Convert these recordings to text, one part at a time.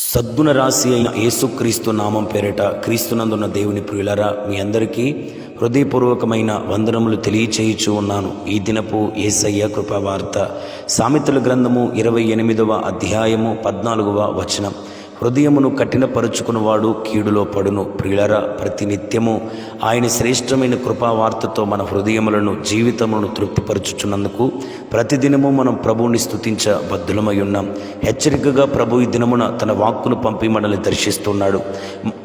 సద్గుణ రాశి అయిన యేసుక్రీస్తు నామం పేరిట క్రీస్తునందున్న దేవుని ప్రియులరా, మీ అందరికీ హృదయపూర్వకమైన వందనములు తెలియచేయుచూ ఉన్నాను. ఈ దినపు యేసయ్య కృపావార్త సామెతల గ్రంథము 28వ అధ్యాయము 14వ వచనం. హృదయమును కఠినపరుచుకున్నవాడు కీడులో పడును. ప్రియులరా, ప్రతినిత్యము ఆయన శ్రేష్టమైన కృపావార్తతో మన హృదయములను జీవితములను తృప్తిపరచుచున్నందుకు ప్రతిదినము మనం ప్రభువుని స్తుతించ బద్ధులమై ఉన్నాం. హెచ్చరికగా ప్రభు ఈ దినమున తన వాక్కును పంపి మనల్ని దర్శిస్తున్నాడు.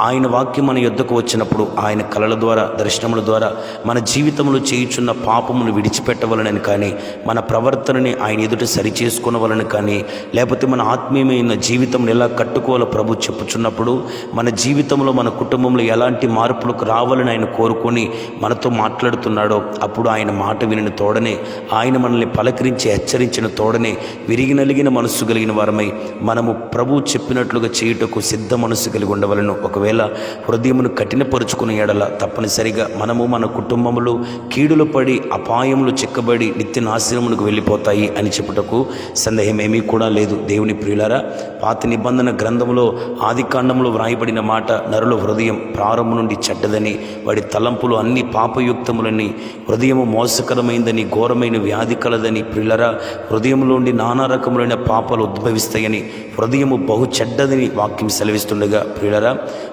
ఆయన వాక్యం మన యొద్దకు వచ్చినప్పుడు ఆయన కలల ద్వారా, దర్శనముల ద్వారా మన జీవితంలో చేయుచున్న పాపమును విడిచిపెట్టవలనని కానీ, మన ప్రవర్తనని ఆయన ఎదుట సరిచేసుకునవలని కానీ, లేకపోతే మన ఆత్మీయమైన జీవితం ఎలా కట్టుకోవాలో ప్రభు చెప్పుచున్నప్పుడు, మన జీవితంలో మన కుటుంబంలో ఎలాంటి మార్పులకు రావాలని ఆయన కోరుకొని మనతో మాట్లాడుతున్నాడో, అప్పుడు ఆయన మాట వినిన తోడనే, ఆయన మనల్ని పలకరించి హెచ్చరించిన తోడనే విరిగి నలిగిన మనస్సు కలిగిన వారమై మనము ప్రభు చెప్పినట్లుగా చేయుటకు సిద్ధ మనస్సు కలిగి ఉండవలను. ఒకవేళ హృదయమును కఠినపరుచుకునే ఎడల తప్పనిసరిగా మనము మన కుటుంబములు కీడులు పడి అపాయములు చిక్కబడి నిత్య నాశనమునకు వెళ్ళిపోతాయి అని చెప్పుటకు సందేహం ఏమీ కూడా లేదు. దేవుని ప్రియులారా, పాత నిబంధన గ్రంథంలో ఆదికాండంలో వ్రాయబడిన మాట, నరుల హృదయం ప్రారంభం నుండి చెడ్డదని, వాడి తలంపులు అన్ని పాపయుక్తములని, హృదయము మోసకరమైందని, ఘోరమైన వ్యాధి కలదని. ప్రియులరా, హృదయంలోండి నానా రకములైన పాపాలు ఉద్భవిస్తాయని, హృదయము బహు చెడ్డదని వాక్యం సెలవిస్తుండగా, ప్రియులరా,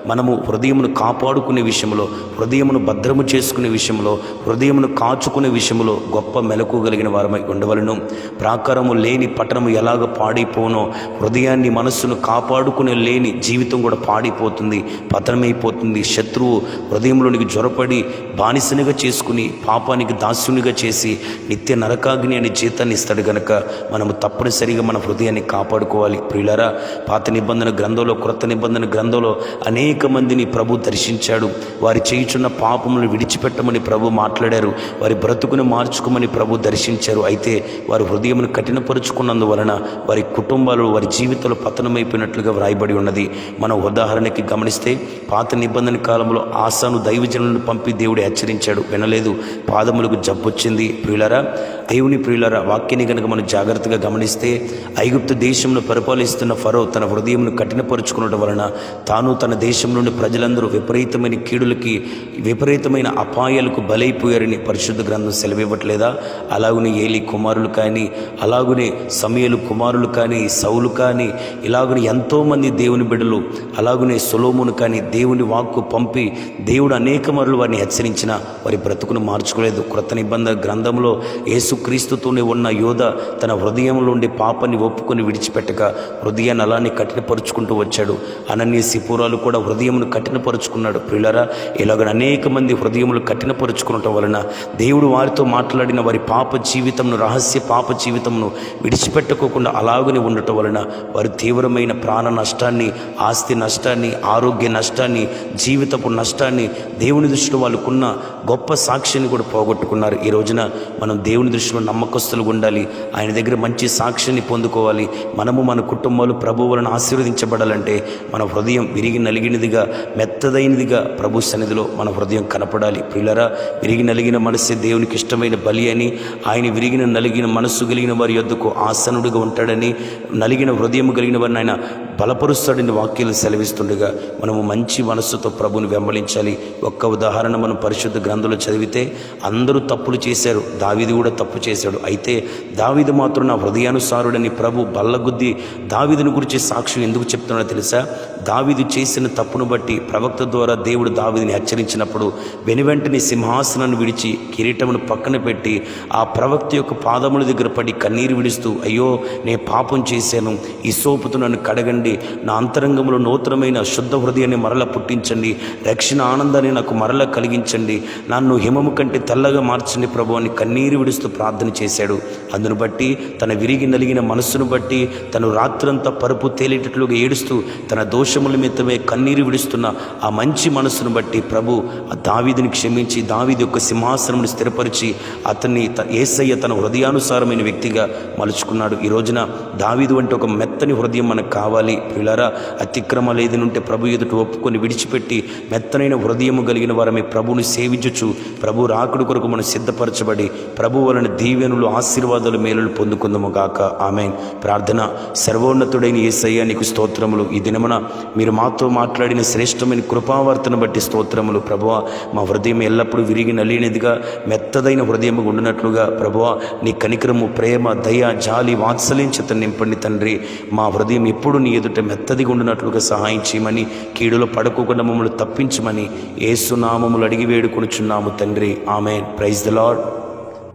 మనము హృదయమును కాపాడుకునే విషయంలో, హృదయమును భద్రము చేసుకునే విషయంలో, హృదయమును కాచుకునే విషయంలో గొప్ప మెలకు కలిగిన వారమై ఉండవలను. ప్రాకారము లేని పట్టణము ఎలాగ పాడైపోనో, హృదయాన్ని మనస్సును కాపాడుకునే లేని జీవితం కూడా పాడైపోతుంది, పతనమైపోతుంది. శత్రువు హృదయంలోనికి జ్వరపడి బానిసనిగా చేసుకుని పాపానికి దాస్యునిగా చేసి నిత్య నరకాగ్ని అనే జీతాన్ని ఇస్తాడు గనక మనము తప్పనిసరిగా మన హృదయాన్ని కాపాడుకోవాలి. ప్రియులారా, పాత నిబంధన గ్రంథంలో, క్రొత్త నిబంధన గ్రంథంలో అనేక మందిని ప్రభు దర్శించాడు. వారి చేయుచున్న పాపములను విడిచిపెట్టమని ప్రభు మాట్లాడారు. వారి బ్రతుకును మార్చుకోమని ప్రభు దర్శించారు. అయితే వారి హృదయమును కఠినపరుచుకున్నందువలన వారి కుటుంబాలు, వారి జీవితాలు పతనమైపోయినట్లుగా వ్రాయబడి ఉన్నది. మనం ఉదాహరణకి గమనిస్తే, పాత నిబంధన కాలంలో ఆసాను దైవజనులను పంపి దేవుడు హెచ్చరించాడు, వినలేదు, పాదములకు జబ్బొచ్చింది. ప్రియులరా, దేవుని ప్రియులరా, వాక్యాన్ని కనుక మనం జాగ్రత్తగా గమనిస్తే, ఐగుప్తు దేశంలో పరిపాలిస్తున్న ఫరో తన హృదయమును కఠినపరుచుకునడం వలన తాను తన దేశం నుండి ప్రజలందరూ విపరీతమైన కీడులకి, విపరీతమైన అపాయాలకు బలైపోయారని పరిశుద్ధ గ్రంథం సెలవివ్వట్లేదా? అలాగునే ఏలి కుమారులు కానీ, అలాగునే సమయలు కుమారులు కానీ, సౌలు కానీ, ఇలాగునే ఎంతోమంది దేవుని బిడ్డలు, అలాగునే సొలొమోను కానీ దేవుని వాక్కు పంపి దేవుడు అనేక మరులు వారిని హెచ్చరించిన వారి బ్రతుకును మార్చుకోలేదు. క్రొత్త నిబంధన గ్రంథంలో యేసుక్రీస్తుతోనే ఉన్న యోధ తన హృదయంలో ఉండే పాపాన్ని ఒప్పుకొని విడిచిపెట్టక హృదయాన్ని అలానే కఠినపరుచుకుంటూ వచ్చాడు. అననీయ సిపోరాలు కూడా హృదయమును కఠినపరుచుకున్నాడు. ప్రియులరా, ఇలాగ అనేక మంది హృదయములు కఠినపరుచుకునటం వలన దేవుడు వారితో మాట్లాడిన వారి పాప జీవితంను, రహస్య పాప జీవితంను విడిచిపెట్టుకోకుండా అలాగనే ఉండటం వలన వారు తీవ్రమైన ప్రాణ నష్టాన్ని, ఆస్తి నష్టాన్ని, ఆరోగ్య నష్టాన్ని, జీవితపు నష్టాన్ని, దేవుని దృష్టిలో వాళ్ళకున్న గొప్ప సాక్ష్యాన్ని కూడా పోగొట్టుకున్నారు. ఈ రోజున మనం దేవుని దృష్టిలో నమ్మకస్తులుగా ఉండాలి. ఆయన దగ్గర మంచి సాక్ష్యాన్ని పొందుకోవాలి. మనము మన కుటుంబాలు ప్రభు వలన ఆశీర్వదించబడాలంటే మన హృదయం విరిగి నలిగినదిగా, మెత్తదైనదిగా ప్రభు సన్నిధిలో మన హృదయం కనపడాలి. ప్రియులరా, విరిగి నలిగిన మనస్సే దేవునికి ఇష్టమైన బలి అని, ఆయన విరిగిన నలిగిన మనస్సు కలిగిన వారి యొద్దకు ఆసనుడిగా ఉంటాడని, నలిగిన హృదయం కలిగిన వారిని ఆయన బలపరుస్తాడని వాక్యాలు సెలవిస్తుండగా మనము మంచి మనస్సుతో ప్రభుని వెంబడించాలి. ఒక్క ఉదాహరణ మనం పరిశుద్ధ గ్రంథంలో చదివితే, అందరూ తప్పులు చేశారు, దావీదు కూడా తప్పు చేశాడు. అయితే దావీదు మాత్రం నా హృదయానుసారుడని ప్రభు బల్లగుద్ది దావీదుని గురించి సాక్ష్యం ఎందుకు చెప్తున్నాడో తెలుసా? దావీదు చేసిన తప్పును బట్టి ప్రవక్త ద్వారా దేవుడు దావీదుని హెచ్చరించినప్పుడు వెనువెంటనే సింహాసనాన్ని విడిచి కిరీటమును పక్కన పెట్టి ఆ ప్రవక్త యొక్క పాదముల దగ్గర పడి కన్నీరు విడుస్తూ, అయ్యో నేను పాపం చేశాను, ఈ సోపుతో నన్ను కడగండి, నా అంతరంగంలో నూతనమైన శుద్ధ హృదయాన్ని మరల పుట్టించండి, రక్షణ ఆనందాన్ని నాకు మరల కలిగించండి, నన్ను హిమము కంటే తెల్లగా మార్చండి ప్రభు అని కన్నీరు విడుస్తూ ప్రార్థన చేశాడు. అందును బట్టి, తన విరిగి నలిగిన మనస్సును బట్టి, తను రాత్రంతా పరుపు తేలేటట్లుగా ఏడుస్తూ తన దోష దోషముల నిమిత్తమే కన్నీరు విడుస్తున్న ఆ మంచి మనసును బట్టి ప్రభు ఆ దావీదుని క్షమించి దావీదు యొక్క సింహాసనమును స్థిరపరిచి అతన్ని యేసయ్య తన హృదయానుసారమైన వ్యక్తిగా మలుచుకున్నాడు. ఈ రోజున దావీదు అంటే ఒక మెత్తని హృదయం మనకు కావాలి ప్రియులారా. అతిక్రమాలు ఏది ఉంటే ప్రభు ఎదుట ఒప్పుకొని విడిచిపెట్టి మెత్తనైన హృదయము కలిగిన వారమే ప్రభువుని సేవించుచు ప్రభు రాకుడు కొరకు మనం సిద్ధపరచబడి ప్రభు వలన దీవెనులు ఆశీర్వాదాలు మేలులు పొందుకుందాము గాక. ఆమేన్. ప్రార్థన. సర్వోన్నతుడైన యేసయ్య నీకు స్తోత్రములు. ఈ దినమున మీరు మాతో మాట్లాడిన శ్రేష్టమైన కృపావార్తను బట్టి స్తోత్రములు ప్రభువా. మా హృదయం ఎల్లప్పుడూ విరిగి నలిగినదిగా మెత్తదైన హృదయం ఉండినట్లుగా ప్రభువా నీ కనికరము, ప్రేమ, దయ, జాలి, వాత్సల్యం చేత నింపండి తండ్రి. మా హృదయం ఎప్పుడు నీ ఎదుట మెత్తదిగా ఉండినట్లుగా సహాయం చేయమని, కీడులో పడుకోకుండా మమ్మల్ని తప్పించమని యేసు నామములు అడిగి వేడుకొనుచున్నాము తండ్రి. ఆమేన్. Praise the lord.